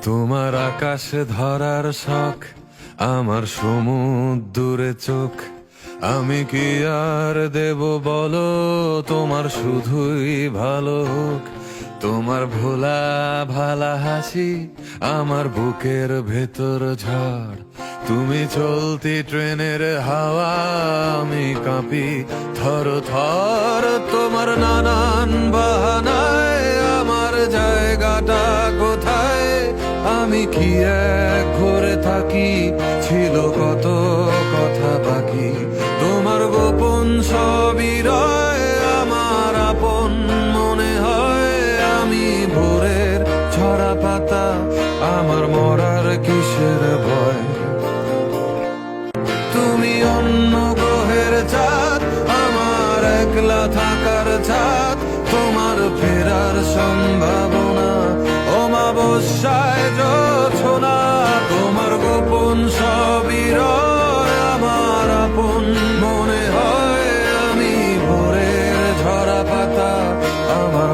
তোমার আকাশে ধরার শখ, আমার সমুদ্রে চোখ। আমি কি আর দেব বলো, তোমার শুধুই ভালো হোক। তোমার ভোলা ভালা হাসি আমার বুকের ভেতর ঝড়। তুমি চলতি ট্রেনের হাওয়া, আমি কাঁপি থর থর। তোমার নানান বাহানায় আমার জায়গাটা কোথায়? আমি কি এক ঘরে থাকি, ছিল কত কথা বাকি। তোমার গোপন সবই রয়, আমার আপন মনে হয়। আমি ভোরের ঝরা পাতা, আমার মরার কিসের ভয়? তুমি অন্য গ্রহের চাঁদ, আমার একলা থাকার ছাদ। তোমার ফেরার সম্ভাবনা অমাবস্যায় জোছনা। তোমার গোপন সবই রয়, আমার আপন মনে হয়। আমি ভোরের ঝরা পাতা, আমার